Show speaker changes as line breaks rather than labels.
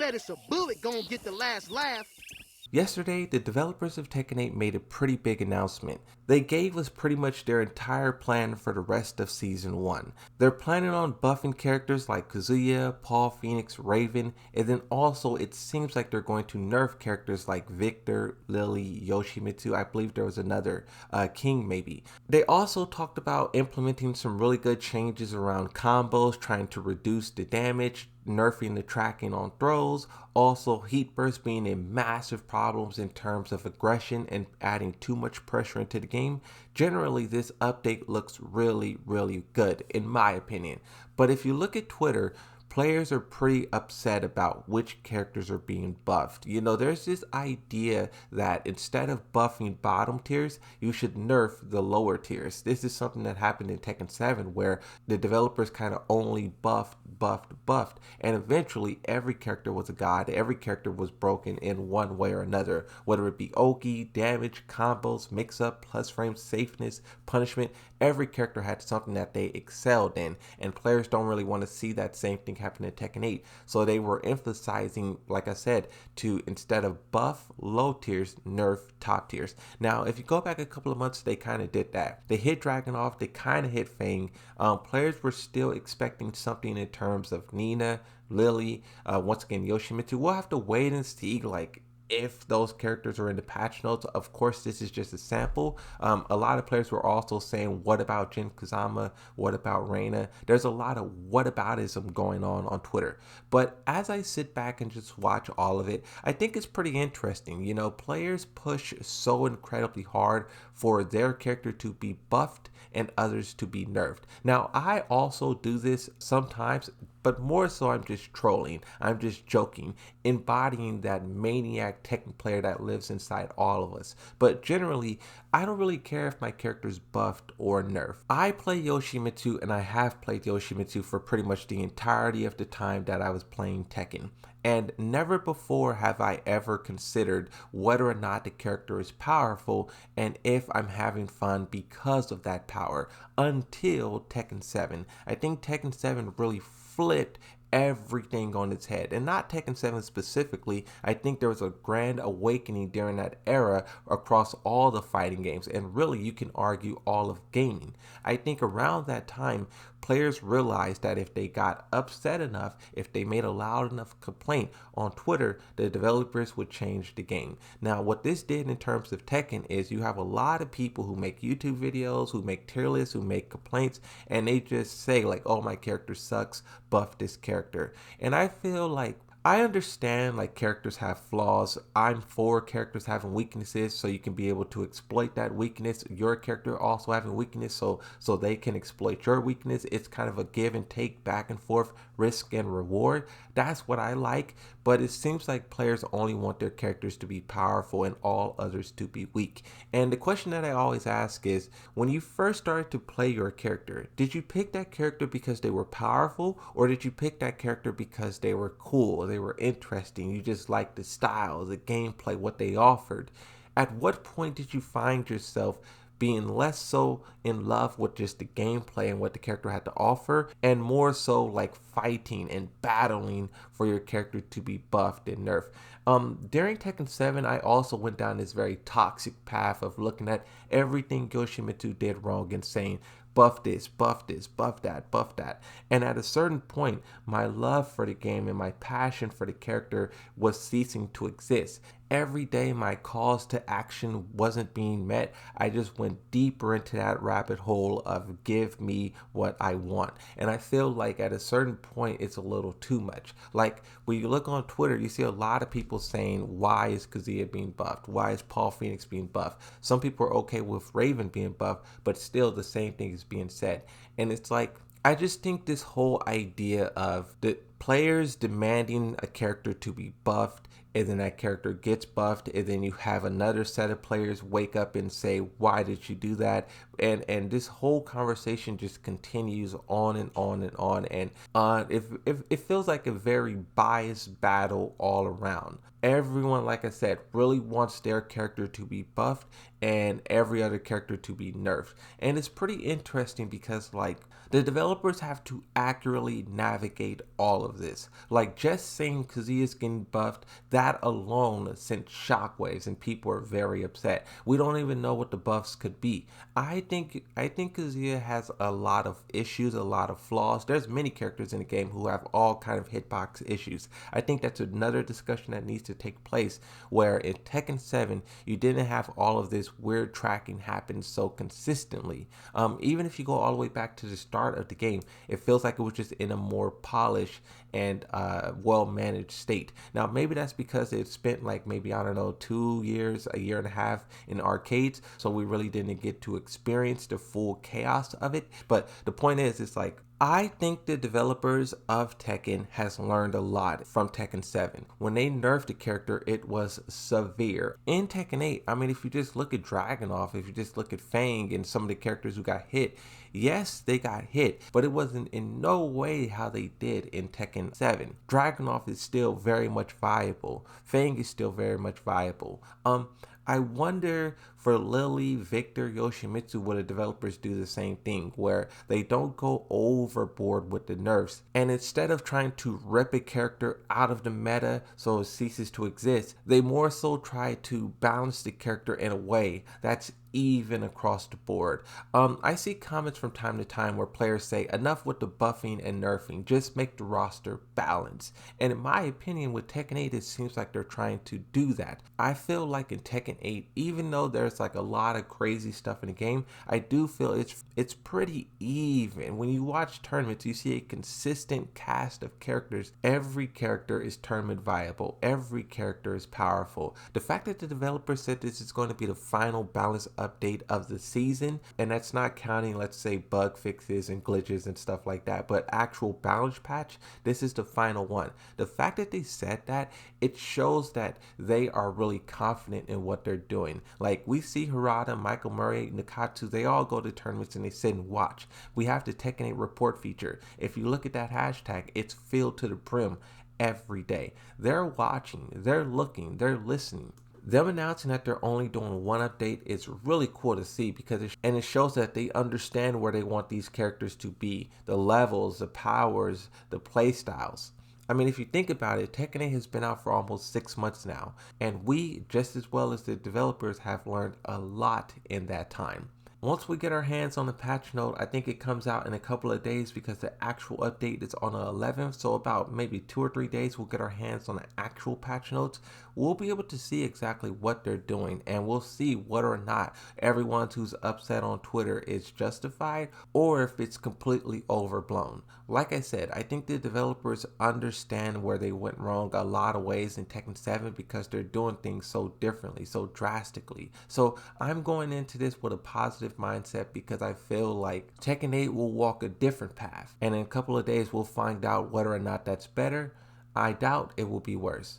bet it's a bullet gonna get the last laugh.
Yesterday, the developers of Tekken 8 made a pretty big announcement. They gave us pretty much their entire plan for the rest of Season 1. They're planning on buffing characters like Kazuya, Paul Phoenix, Raven, and then also it seems like they're going to nerf characters like Victor, Lily, Yoshimitsu. I believe there was another, King maybe. They also talked about implementing some really good changes around combos, trying to reduce the damage, nerfing the tracking on throws, also heat bursts being a massive problems in terms of aggression and adding too much pressure into the game. Generally, this update looks really good in my opinion. But if you look at Twitter, players are pretty upset about which characters are being buffed. You know, there's this idea that instead of buffing bottom tiers, you should nerf the lower tiers. This is something that happened in Tekken 7 where the developers kind of only buffed, and eventually every character was a god. Every character was broken in one way or another, whether it be Oki, damage, combos, mix-up, plus frame, safeness, punishment. Every character had something that they excelled in, and players don't really want to see that same thing happen in Tekken 8. So they were emphasizing, like I said, to instead of buff low tiers, nerf top tiers. Now, if you go back a couple of months, they kind of did that. They hit Dragunov, they kind of hit Fang. Players were still expecting something in terms of Nina, Lily, once again Yoshimitsu. We'll have to wait and see, like, if those characters are in the patch notes. Of course, this is just a sample. A lot of players were also saying, what about Jin Kazama? What about Reina? There's a lot of whataboutism going on Twitter. But as I sit back and just watch all of it, I think it's pretty interesting. You know, players push so incredibly hard for their character to be buffed and others to be nerfed. Now, I also do this sometimes, but more so I'm just trolling, I'm just joking, embodying that maniac Tekken player that lives inside all of us. But generally, I don't really care if my character's buffed or nerfed. I play Yoshimitsu, and I have played Yoshimitsu for pretty much the entirety of the time that I was playing Tekken. And never before have I ever considered whether or not the character is powerful and if I'm having fun because of that power until Tekken 7. I think Tekken 7 really flipped everything on its head, and not Tekken 7 specifically. I think there was a grand awakening during that era across all the fighting games, and really you can argue all of gaming. I think around that time players realized that if they got upset enough, if they made a loud enough complaint on Twitter, the developers would change the game. Now, what this did in terms of Tekken is you have a lot of people who make YouTube videos, who make tier lists, who make complaints, and they just say like, oh, my character sucks, buff this character. And I feel like I understand like characters have flaws. I'm for characters having weaknesses so you can be able to exploit that weakness. Your character also having weakness so they can exploit your weakness. It's kind of a give and take, back and forth, risk and reward. That's what I like, but it seems like players only want their characters to be powerful and all others to be weak. And the question that I always ask is, when you first started to play your character, did you pick that character because they were powerful, or did you pick that character because they were cool, they were interesting, you just liked the style, the gameplay, what they offered? At what point did you find yourself being less so in love with just the gameplay and what the character had to offer, and more so like fighting and battling for your character to be buffed and nerfed? During Tekken 7, I also went down this very toxic path of looking at everything Yoshimitsu did wrong and saying, buff this, buff this, buff that, buff that. And at a certain point, my love for the game and my passion for the character was ceasing to exist. Every day my calls to action wasn't being met. I just went deeper into that rabbit hole of give me what I want. And I feel like at a certain point it's a little too much. Like when you look on Twitter, you see a lot of people saying, why is Kazuya being buffed? Why is Paul Phoenix being buffed? Some people are okay with Raven being buffed, but still the same thing is being said. And it's like, I just think this whole idea of the players demanding a character to be buffed, and then that character gets buffed, and then you have another set of players wake up and say, why did you do that? And this whole conversation just continues on and on and on, and it feels like a very biased battle all around. Everyone, like I said, really wants their character to be buffed and every other character to be nerfed. And it's pretty interesting because like the developers have to accurately navigate all of of this. Like, just saying Kazuya's getting buffed, that alone sent shockwaves and people were very upset. We don't even know what the buffs could be. I think Kazuya has a lot of issues, a lot of flaws. There's many characters in the game who have all kind of hitbox issues. I think that's another discussion that needs to take place, where in Tekken 7 you didn't have all of this weird tracking happen so consistently. Even if you go all the way back to the start of the game, it feels like it was just in a more polished and well managed state. Now maybe that's because it spent like maybe, I don't know, 2 years, a year and a half in arcades, so we really didn't get to experience the full chaos of it. But the point is, it's like, I think the developers of Tekken has learned a lot from Tekken 7. When they nerfed the character, it was severe. In Tekken 8, I mean, if you just look at Dragunov, if you just look at Fang and some of the characters who got hit, yes, they got hit, but it wasn't in no way how they did in Tekken 7. Dragunov is still very much viable. Fang is still very much viable. I wonder for Lily, Victor, Yoshimitsu, will the developers do the same thing, where they don't go overboard with the nerfs, and instead of trying to rip a character out of the meta so it ceases to exist, they more so try to balance the character in a way that's even across the board. I see comments from time to time where players say, enough with the buffing and nerfing, just make the roster balanced. And in my opinion, with Tekken 8, it seems like they're trying to do that. I feel like in Tekken 8, even though there's like a lot of crazy stuff in the game, I do feel it's pretty even. When you watch tournaments, you see a consistent cast of characters. Every character is tournament viable. Every character is powerful. The fact that the developer said this is going to be the final balance update of the season, and that's not counting, let's say, bug fixes and glitches and stuff like that, but actual balance patch, this is the final one. The fact that they said that, it shows that they are really confident in what they're doing. Like, we see Harada, Michael Murray, Nakatsu, they all go to tournaments and they sit and watch. We have the Tekken 8 report feature. If you look at that hashtag, it's filled to the brim every day. They're watching, they're looking, they're listening. Them announcing that they're only doing one update is really cool to see, because it shows that they understand where they want these characters to be, the levels, the powers, the play styles. I mean, if you think about it, Tekken 8 has been out for almost 6 months now, and we, just as well as the developers, have learned a lot in that time. Once we get our hands on the patch note, I think it comes out in a couple of days, because the actual update is on the 11th. So about maybe 2 or 3 days, we'll get our hands on the actual patch notes. We'll be able to see exactly what they're doing, and we'll see whether or not everyone who's upset on Twitter is justified, or if it's completely overblown. Like I said, I think the developers understand where they went wrong a lot of ways in Tekken 7, because they're doing things so differently, so drastically. So I'm going into this with a positive mindset, because I feel like Tekken 8 will walk a different path, and in a couple of days we'll find out whether or not that's better. I doubt it will be worse.